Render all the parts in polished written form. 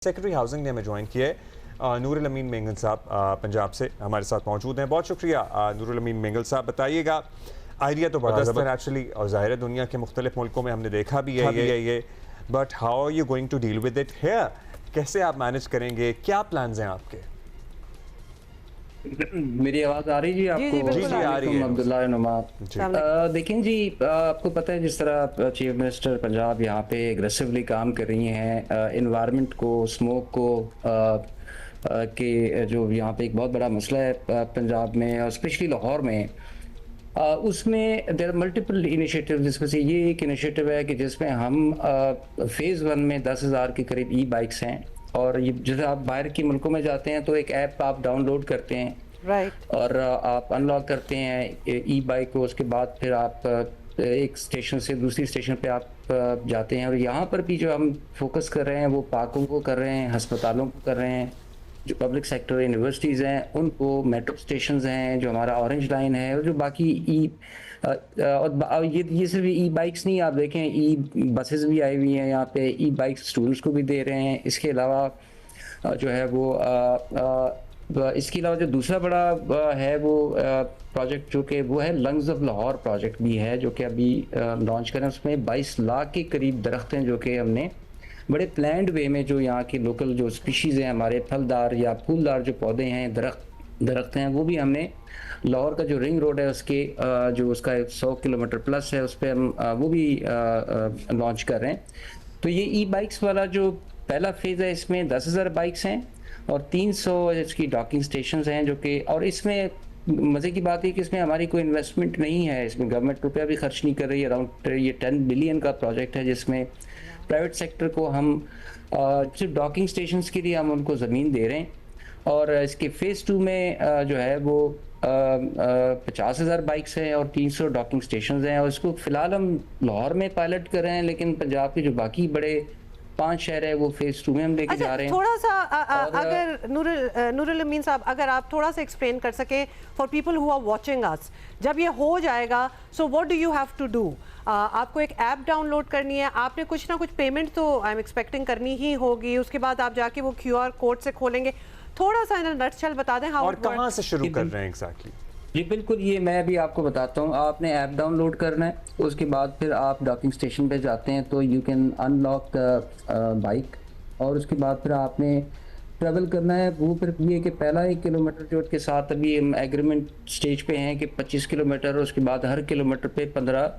Secretary housing ने हमें join किया है। नूरुल अमीन मेंगल साहब पंजाब से हमारे साथ मौजूद हैं। बहुत शुक्रिया नूरुल अमीन मेंगल साहब। बताइएगा, आइडिया तो बड़ा ज़बरदस्त एक्चुअली, और ज़ाहिर है दुनिया के मुख्तलिफ मुल्कों में हमने देखा भी है ये but how are you going to deal with it here? कैसे आप मैनेज करेंगे? क्या प्लान्स हैं आपके? मेरी आवाज आ रही जी आपको? जी आ रही है। अब्दुल्ला नुमा। देखें जी, आपको पता है जिस तरह चीफ मिनिस्टर पंजाब यहाँ पे एग्रेसिवली काम कर रही हैं इन्वायरमेंट को, स्मोक को कि जो यहाँ पे एक बहुत बड़ा मसला है पंजाब में और स्पेशली लाहौर में, उसमें देर मल्टीपल इनिशिएटिव, जिसमें से ये एक इनिशिएटिव है कि जिसमें हम फेज़ 1 में 10,000 के करीब ई बाइक्स हैं। और ये जैसे आप बाहर के मुल्कों में जाते हैं तो एक ऐप आप डाउनलोड करते हैं, राइट, और आप अनलॉक करते हैं ई बाइक को। उसके बाद फिर आप एक स्टेशन से दूसरी स्टेशन पे आप जाते हैं। और यहाँ पर भी जो हम फोकस कर रहे हैं वो पार्कों को कर रहे हैं, हस्पतालों को कर रहे हैं, जो पब्लिक सेक्टर यूनिवर्सिटीज़ हैं उनको, मेट्रो स्टेशंस हैं, जो हमारा ऑरेंज लाइन है, और जो बाकी और ये सिर्फ ई बाइक्स नहीं, आप देखें ई बसेस भी आई हुई हैं यहाँ पे, ई बाइक्स स्टूडेंट्स को भी दे रहे हैं। इसके अलावा जो है वो इसके अलावा जो दूसरा बड़ा है वो प्रोजेक्ट जो कि वो है लंग्स ऑफ लाहौर प्रोजेक्ट भी है, जो कि अभी लॉन्च करें। उसमें 22 लाख के करीब दरख्त हैं जो कि हमने बड़े प्लान्ड वे में, जो यहाँ की लोकल जो स्पीशीज़ हैं, हमारे फलदार या फूलदार जो पौधे हैं, दरख्त हैं, वो भी हमने लाहौर का जो रिंग रोड है उसके जो उसका 100 किलोमीटर प्लस है उस पर हम वो भी लॉन्च कर रहे हैं। तो ये ई बाइक्स वाला जो पहला फेज़ है, इसमें 10,000 बाइक्स हैं और 300 इसकी डॉकिंग स्टेशंस हैं, जो कि, और इसमें मज़े की बात है कि इसमें हमारी कोई इन्वेस्टमेंट नहीं है, इसमें गवर्नमेंट रुपया भी खर्च नहीं कर रही है। अराउंड ये 10 बिलियन का प्रोजेक्ट है, जिसमें प्राइवेट सेक्टर को हम सिर्फ डॉकिंग स्टेशंस के लिए हम उनको ज़मीन दे रहे हैं। और इसके फ़ेज़ 2 में जो है वो 50,000 बाइक्स हैं और 300 डॉकिंग स्टेशंस हैं। और इसको फ़िलहाल हम लाहौर में पायलट कर रहे हैं, लेकिन पंजाब के जो बाकी बड़े 5 शहर है वो फेज़ 2 में हम लेके जा रहे हैं। थोड़ा सा अगर नूरुल अमीन साहब, अगर आप थोड़ा सा एक्सप्लेन कर सके for people who are watching us, जब ये हो जाएगा so what do you have to do? आपको एक ऐप डाउनलोड करनी है, आपने कुछ ना कुछ पेमेंट तो आई एम एक्सपेक्टिंग करनी ही होगी, उसके बाद आप जाके वो QR कोड से खोलेंगे। थोड़ा सा इन नटशेल बता दें हाउ, और कहां से शुरू कर रहे हैं एग्जैक्टली? जी बिल्कुल, ये मैं भी आपको बताता हूँ। आपने ऐप डाउनलोड करना है, उसके बाद फिर आप डॉकिंग स्टेशन पे जाते हैं तो यू कैन अनलॉक बाइक, और उसके बाद फिर आपने ट्रैवल करना है। वो फिर ये कि पहला 1 किलोमीटर जो के साथ अभी हम एग्रीमेंट स्टेज पे हैं कि 25 किलोमीटर, उसके बाद हर किलोमीटर पे 15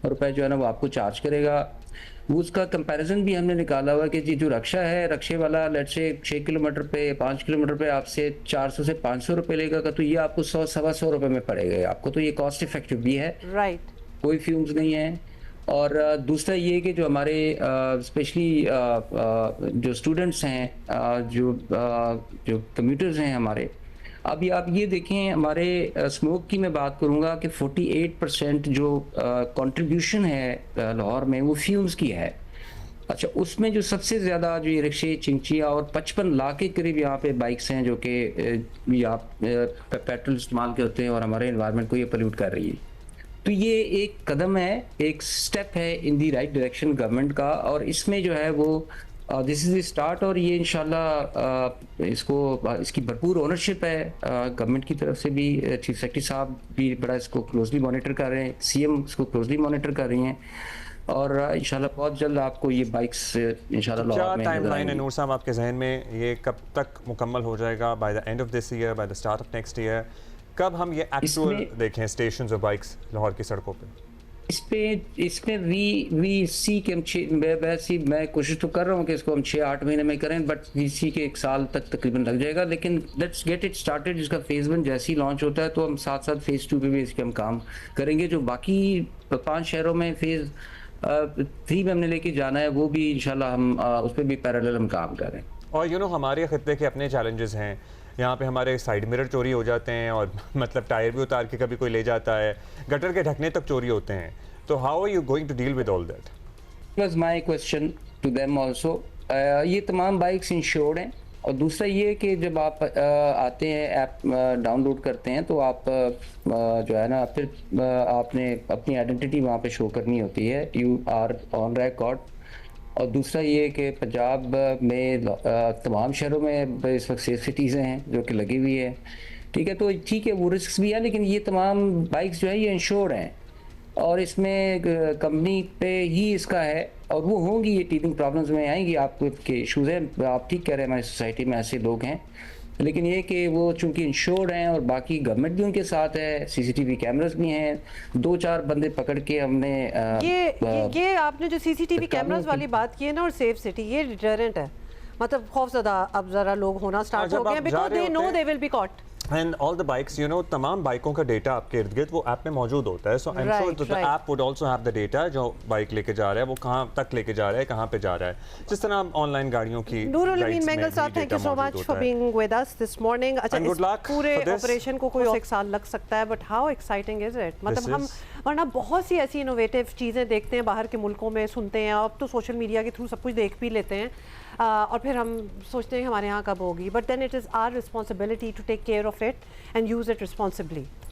रुपए जो है ना वो आपको चार्ज करेगा। वो उसका कंपैरिजन भी हमने निकाला हुआ कि जी जो रक्षा है, रक्षे वाला लेट्स से 6 किलोमीटर पे, 5 किलोमीटर पे आपसे 400 से 500 रुपए लेगा, तो ये आपको 100-125 रुपए में पड़ेगा आपको। तो ये कॉस्ट इफेक्टिव भी है, राइट, कोई फ्यूम्स नहीं है। और दूसरा ये कि जो हमारे स्पेशली जो स्टूडेंट्स हैं, जो कम्यूटर्स हैं हमारे, अभी आप ये देखें हमारे स्मोक की मैं बात करूंगा कि 48% जो कंट्रीब्यूशन है लाहौर में वो फ्यूम्स की है। अच्छा, उसमें जो सबसे ज़्यादा जो ये रिक्शे, चिंचिया और 55 लाख के करीब यहाँ पे बाइक्स हैं जो कि आप पेट्रोल इस्तेमाल करते हैं और हमारे एनवायरनमेंट को ये पोल्यूट कर रही है। तो ये एक कदम है, एक स्टेप है इन दी राइट डायरेक्शन गवर्नमेंट का, और इसमें जो है वो दिस इज़ द स्टार्ट। और ये इंशाल्लाह इसकी भरपूर ओनरशिप है गवर्नमेंट की तरफ से भी। चीफ सेक्रेटरी साहब भी बड़ा इसको क्लोजली मॉनिटर कर रहे हैं, CM इसको क्लोजली मॉनिटर कर रही हैं, और इंशाल्लाह बहुत जल्द आपको ये बाइक्स इंशाल्लाह क्या टाइमलाइन है नूर साहब आपके जहन में? ये कब तक मुकम्मल हो जाएगा? By the end of this year, by the start of next year? कब हम ये एक्चुअल देखें स्टेशंस और बाइक्स लाहौर की सड़कों पे? इसमें वी सी के मैं कोशिश तो कर रहा हूँ कि इसको हम 6-8 महीने में करें, बट वी सी के 1 साल तक तकरीबन लग जाएगा। लेकिन लेट्स गेट इट स्टार्टेड। जिसका फेज़ 1 जैसे ही लॉन्च होता है तो हम साथ साथ फेज़ 2 पे भी इसके हम काम करेंगे। जो बाकी 5 शहरों में फेज़ 3 में हमने लेके जाना है, वो भी इंशाल्लाह हम उस पर भी पैरेलल हम काम करें। और हमारे खित्ते के अपने चैलेंजेस हैं। यहाँ पे हमारे साइड मिरर चोरी हो जाते हैं, और मतलब टायर भी उतार के कभी कोई ले जाता है, गटर के ढकने तक चोरी होते हैं। तो how are you going to deal with all that? Was my question to them also. ये तमाम बाइक्स इंश्योर्ड हैं, और दूसरा ये कि जब आप आते हैं, ऐप डाउनलोड करते हैं, तो आप जो है ना फिर आपने अपनी आइडेंटिटी वहाँ पे शो करनी होती है, यू आर ऑन रिकॉर्ड। और दूसरा ये कि पंजाब में तमाम शहरों में इस वक्त सेफ सिटीज़ हैं जो कि लगी हुई है, ठीक है। तो ठीक है, वो रिस्क भी है, लेकिन ये तमाम बाइक्स जो है ये इंश्योर्ड हैं और इसमें कंपनी पे ही इसका है, और वो होंगी, ये टीथिंग प्रॉब्लम्स में आएंगी, आपके इशूज़ हैं, आप ठीक कह रहे हैं, हमारी सोसाइटी में ऐसे लोग हैं, लेकिन ये कि वो चूंकि इंश्योर्ड हैं और बाकी गवर्नमेंट भी उनके साथ है, सीसीटीवी कैमरास भी हैं, 2-4 बंदे पकड़ के हमने ये आपने जो सीसीटीवी कैमरास वाली बात की है ना, और सेफ सिटी, ये डिटरेंट है, मतलब खौफजदा अब जरा लोग होना स्टार्ट हो गए हैं because they know they will be caught. And all the bikes, you know, तमाम बाइकों का डेटा आपके इर्द गिर्द वो ऐप में मौजूद होता है, so I am sure the app would also have the data, जो बाइक लेके जा रहा है वो कहाँ तक लेके जा रहा है, कहाँ पे जा रहा है, जिस तरह ऑनलाइन गाड़ियों की। नूरुल अमीन मेंगल साहब, thank you so much for being with us this morning. अच्छा, इस पूरे ऑपरेशन को कोई 1 साल लग सकता है, but how exciting is it, मतलब हम वरना बहुत सी ऐसी इनोवेटिव चीज़ें देखते हैं बाहर के मुल्कों में, सुनते हैं, अब तो सोशल मीडिया के थ्रू सब कुछ देख भी लेते हैं, और फिर हम सोचते हैं हमारे यहाँ कब होगी, but then it is our responsibility to take care of it and use it responsibly.